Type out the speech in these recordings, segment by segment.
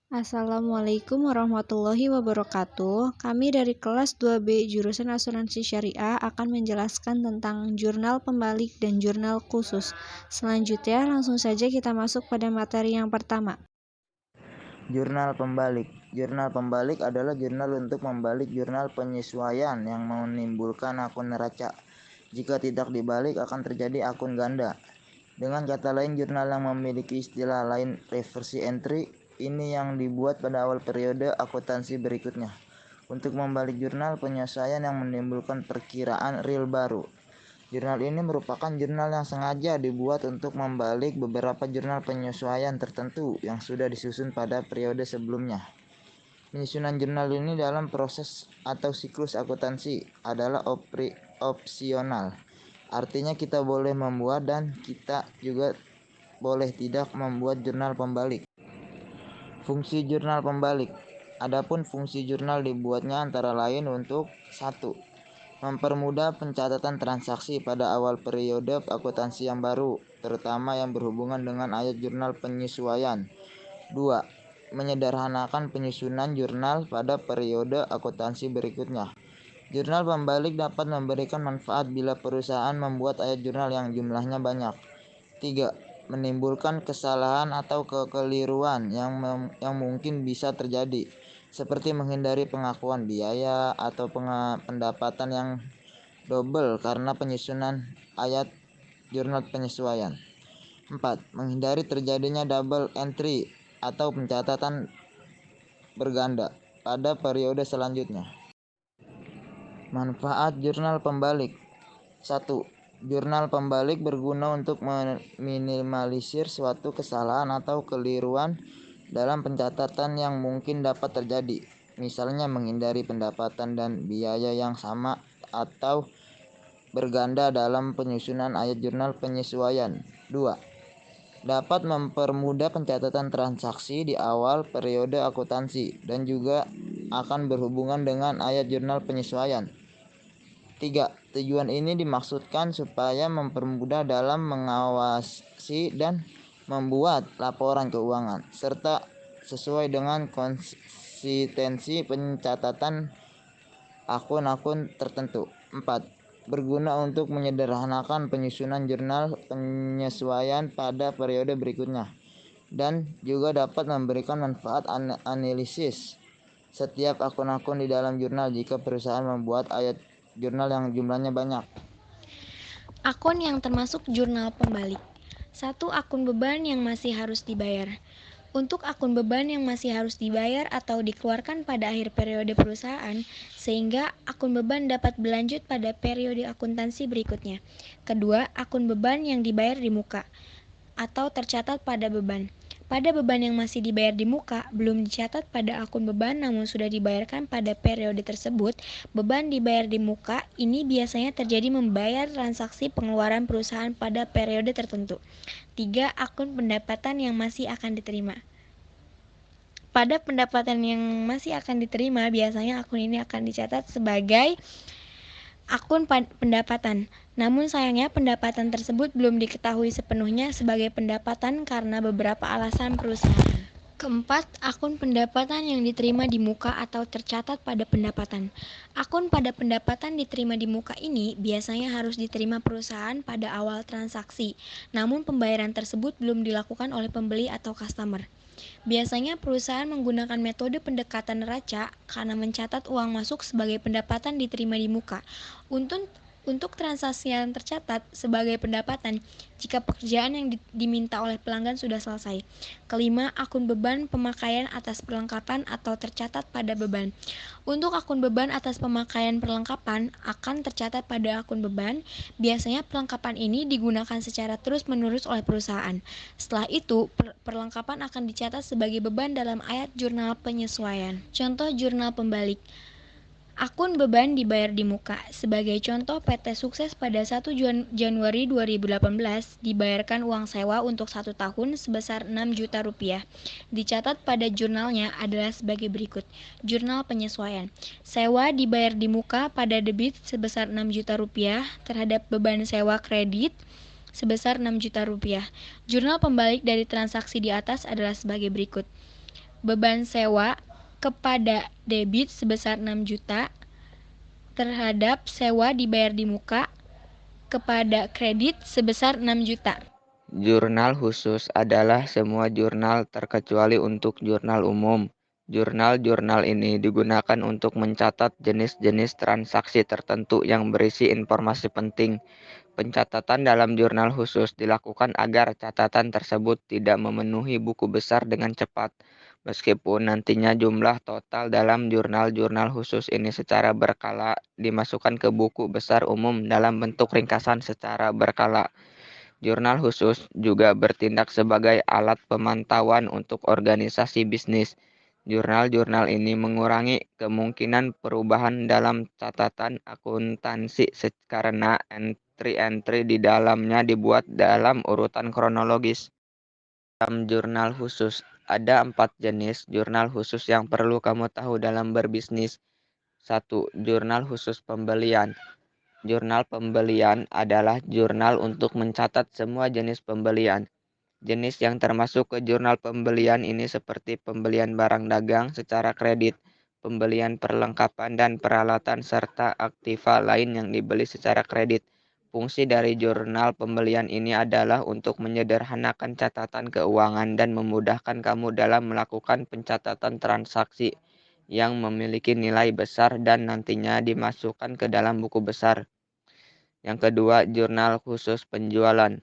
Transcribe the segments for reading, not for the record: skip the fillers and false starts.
Assalamualaikum warahmatullahi wabarakatuh. Kami dari kelas 2B jurusan Asuransi Syariah akan menjelaskan tentang jurnal pembalik dan jurnal khusus. Selanjutnya, langsung saja kita masuk pada materi yang pertama. Jurnal pembalik. Jurnal pembalik adalah jurnal untuk membalik jurnal penyesuaian yang menimbulkan akun neraca. Jika tidak dibalik akan terjadi akun ganda. Dengan kata lain, jurnal yang memiliki istilah lain reversi entry ini yang dibuat pada awal periode akuntansi berikutnya. Untuk membalik jurnal penyesuaian yang menimbulkan perkiraan real baru. Jurnal ini merupakan jurnal yang sengaja dibuat untuk membalik beberapa jurnal penyesuaian tertentu yang sudah disusun pada periode sebelumnya. Penyusunan jurnal ini dalam proses atau siklus akuntansi adalah opsional. Artinya kita boleh membuat dan kita juga boleh tidak membuat jurnal pembalik. Fungsi jurnal pembalik. Adapun fungsi jurnal dibuatnya antara lain untuk 1. Mempermudah pencatatan transaksi pada awal periode akuntansi yang baru, terutama yang berhubungan dengan ayat jurnal penyesuaian. 2. Menyederhanakan penyusunan jurnal pada periode akuntansi berikutnya. Jurnal pembalik dapat memberikan manfaat bila perusahaan membuat ayat jurnal yang jumlahnya banyak. 3. Menimbulkan kesalahan atau kekeliruan yang mungkin bisa terjadi, seperti menghindari pengakuan biaya atau pendapatan yang double karena penyusunan ayat jurnal penyesuaian. 4. Menghindari terjadinya double entry atau pencatatan berganda pada periode selanjutnya. Manfaat jurnal pembalik. 1. Jurnal pembalik berguna untuk meminimalisir suatu kesalahan atau keliruan dalam pencatatan yang mungkin dapat terjadi, misalnya menghindari pendapatan dan biaya yang sama atau berganda dalam penyusunan ayat jurnal penyesuaian. 2. Dapat mempermudah pencatatan transaksi di awal periode akuntansi dan juga akan berhubungan dengan ayat jurnal penyesuaian. 3. Tujuan ini dimaksudkan supaya mempermudah dalam mengawasi dan membuat laporan keuangan, serta sesuai dengan konsistensi pencatatan akun-akun tertentu. 4. Berguna untuk menyederhanakan penyusunan jurnal penyesuaian pada periode berikutnya, dan juga dapat memberikan manfaat analisis setiap akun-akun di dalam jurnal jika perusahaan membuat ayat jurnal yang jumlahnya banyak. Akun yang termasuk jurnal pembalik. 1. Akun beban yang masih harus dibayar. Untuk akun beban yang masih harus dibayar atau dikeluarkan pada akhir periode perusahaan, sehingga akun beban dapat berlanjut pada periode akuntansi berikutnya. Kedua, akun beban yang dibayar di muka atau tercatat pada beban. Pada beban yang masih dibayar di muka, belum dicatat pada akun beban namun sudah dibayarkan pada periode tersebut, beban dibayar di muka ini biasanya terjadi membayar transaksi pengeluaran perusahaan pada periode tertentu. 3. Akun pendapatan yang masih akan diterima. Pada pendapatan yang masih akan diterima, biasanya akun ini akan dicatat sebagai akun pendapatan. Namun sayangnya pendapatan tersebut belum diketahui sepenuhnya sebagai pendapatan karena beberapa alasan perusahaan. Keempat, akun pendapatan yang diterima di muka atau tercatat pada pendapatan. Akun pada pendapatan diterima di muka ini biasanya harus diterima perusahaan pada awal transaksi, namun pembayaran tersebut belum dilakukan oleh pembeli atau customer. Biasanya perusahaan menggunakan metode pendekatan neraca karena mencatat uang masuk sebagai pendapatan diterima di muka. Untuk transaksi yang tercatat sebagai pendapatan jika pekerjaan yang diminta oleh pelanggan sudah selesai. Kelima, akun beban pemakaian atas perlengkapan atau tercatat pada beban. Untuk akun beban atas pemakaian perlengkapan akan tercatat pada akun beban. Biasanya perlengkapan ini digunakan secara terus-menerus oleh perusahaan. Setelah itu, perlengkapan akan dicatat sebagai beban dalam ayat jurnal penyesuaian. Contoh jurnal pembalik. Akun beban dibayar di muka. Sebagai contoh, PT Sukses pada 1 Januari 2018 dibayarkan uang sewa untuk 1 tahun sebesar 6 juta rupiah. Dicatat pada jurnalnya adalah sebagai berikut. Jurnal penyesuaian. Sewa dibayar di muka pada debit sebesar 6 juta rupiah terhadap beban sewa kredit sebesar 6 juta rupiah. Jurnal pembalik dari transaksi di atas adalah sebagai berikut. beban sewa kepada debit sebesar 6 juta terhadap sewa dibayar di muka kepada kredit sebesar 6 juta. Jurnal khusus adalah semua jurnal terkecuali untuk jurnal umum. Jurnal-jurnal ini digunakan untuk mencatat jenis-jenis transaksi tertentu yang berisi informasi penting. Pencatatan dalam jurnal khusus dilakukan agar catatan tersebut tidak memenuhi buku besar dengan cepat. Meskipun nantinya jumlah total dalam jurnal-jurnal khusus ini secara berkala dimasukkan ke buku besar umum dalam bentuk ringkasan secara berkala. Jurnal khusus juga bertindak sebagai alat pemantauan untuk organisasi bisnis. Jurnal-jurnal ini mengurangi kemungkinan perubahan dalam catatan akuntansi karena entry-entry di dalamnya dibuat dalam urutan kronologis. Dalam jurnal khusus, ada 4 jenis jurnal khusus yang perlu kamu tahu dalam berbisnis. 1. Jurnal khusus pembelian. Jurnal pembelian adalah jurnal untuk mencatat semua jenis pembelian. Jenis yang termasuk ke jurnal pembelian ini seperti pembelian barang dagang secara kredit, pembelian perlengkapan dan peralatan serta aktiva lain yang dibeli secara kredit. Fungsi dari jurnal pembelian ini adalah untuk menyederhanakan catatan keuangan dan memudahkan kamu dalam melakukan pencatatan transaksi yang memiliki nilai besar dan nantinya dimasukkan ke dalam buku besar. Yang kedua, jurnal khusus penjualan.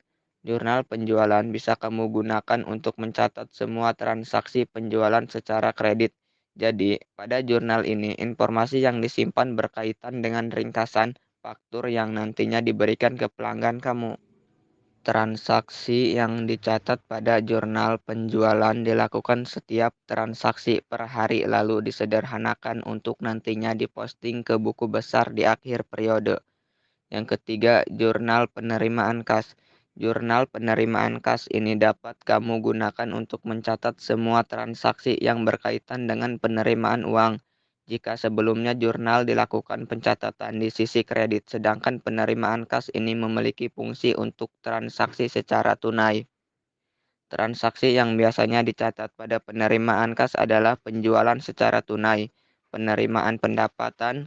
Jurnal penjualan bisa kamu gunakan untuk mencatat semua transaksi penjualan secara kredit. Jadi, pada jurnal ini, informasi yang disimpan berkaitan dengan ringkasan faktur yang nantinya diberikan ke pelanggan kamu. Transaksi yang dicatat pada jurnal penjualan dilakukan setiap transaksi per hari lalu disederhanakan untuk nantinya diposting ke buku besar di akhir periode. Yang ketiga, jurnal penerimaan kas. Jurnal penerimaan kas ini dapat kamu gunakan untuk mencatat semua transaksi yang berkaitan dengan penerimaan uang. Jika sebelumnya jurnal dilakukan pencatatan di sisi kredit, sedangkan penerimaan kas ini memiliki fungsi untuk transaksi secara tunai. Transaksi yang biasanya dicatat pada penerimaan kas adalah penjualan secara tunai, penerimaan pendapatan,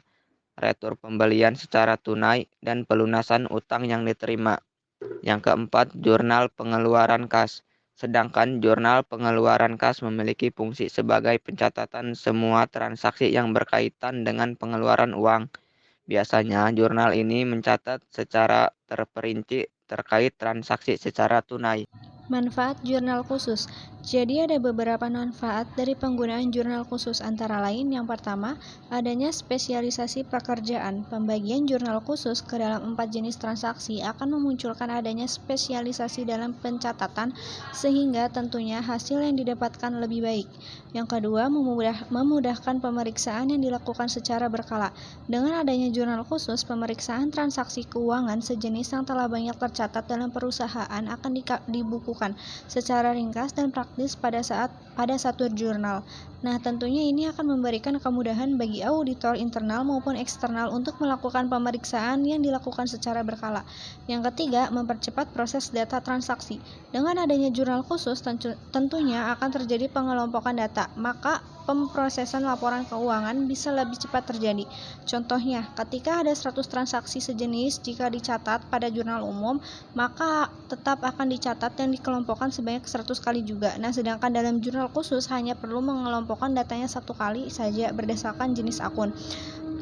retur pembelian secara tunai, dan pelunasan utang yang diterima. Yang keempat, jurnal pengeluaran kas. Sedangkan jurnal pengeluaran kas memiliki fungsi sebagai pencatatan semua transaksi yang berkaitan dengan pengeluaran uang. Biasanya, jurnal ini mencatat secara terperinci terkait transaksi secara tunai. Manfaat jurnal khusus. Jadi ada beberapa manfaat dari penggunaan jurnal khusus, antara lain yang pertama, adanya spesialisasi pekerjaan. Pembagian jurnal khusus ke dalam 4 jenis transaksi akan memunculkan adanya spesialisasi dalam pencatatan sehingga tentunya hasil yang didapatkan lebih baik. Yang kedua, memudahkan pemeriksaan yang dilakukan secara berkala. Dengan adanya jurnal khusus, pemeriksaan transaksi keuangan sejenis yang telah banyak tercatat dalam perusahaan akan dibukukan secara ringkas dan praktis pada satu jurnal. Nah, tentunya ini akan memberikan kemudahan bagi auditor internal maupun eksternal untuk melakukan pemeriksaan yang dilakukan secara berkala. Yang ketiga, mempercepat proses data transaksi. Dengan adanya jurnal khusus, tentunya akan terjadi pengelompokan data, maka pemrosesan laporan keuangan bisa lebih cepat terjadi. Contohnya, ketika ada 100 transaksi sejenis, jika dicatat pada jurnal umum, maka tetap akan dicatat dan dikelompokkan sebanyak 100 kali juga. Nah, sedangkan dalam jurnal khusus hanya perlu mengelompokkan datanya 1 kali saja berdasarkan jenis akun.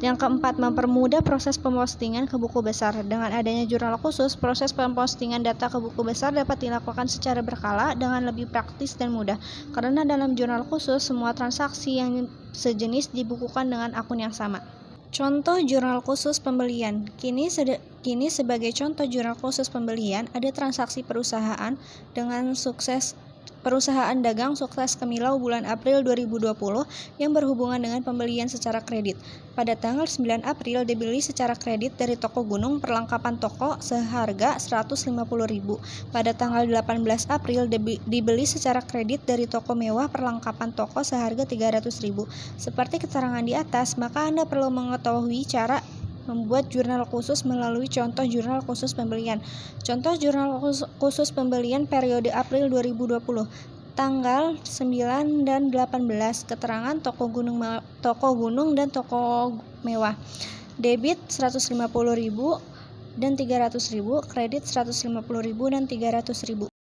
Yang keempat, mempermudah proses pempostingan ke buku besar. Dengan adanya jurnal khusus, proses pempostingan data ke buku besar dapat dilakukan secara berkala dengan lebih praktis dan mudah. Karena dalam jurnal khusus, semua transaksi yang sejenis dibukukan dengan akun yang sama. Contoh jurnal khusus pembelian. Kini sebagai contoh jurnal khusus pembelian, ada transaksi perusahaan dagang sukses Kemilau bulan April 2020 yang berhubungan dengan pembelian secara kredit. Pada tanggal 9 April dibeli secara kredit dari toko Gunung perlengkapan toko seharga 150.000. Pada tanggal 18 April dibeli secara kredit dari toko mewah perlengkapan toko seharga 300.000. Seperti keterangan di atas, maka Anda perlu mengetahui cara membuat jurnal khusus melalui contoh jurnal khusus pembelian. Contoh jurnal khusus pembelian periode April 2020. tanggal 9 dan 18, keterangan toko gunung dan toko mewah. Debit 150.000 dan 300.000, kredit 150.000 dan 300.000.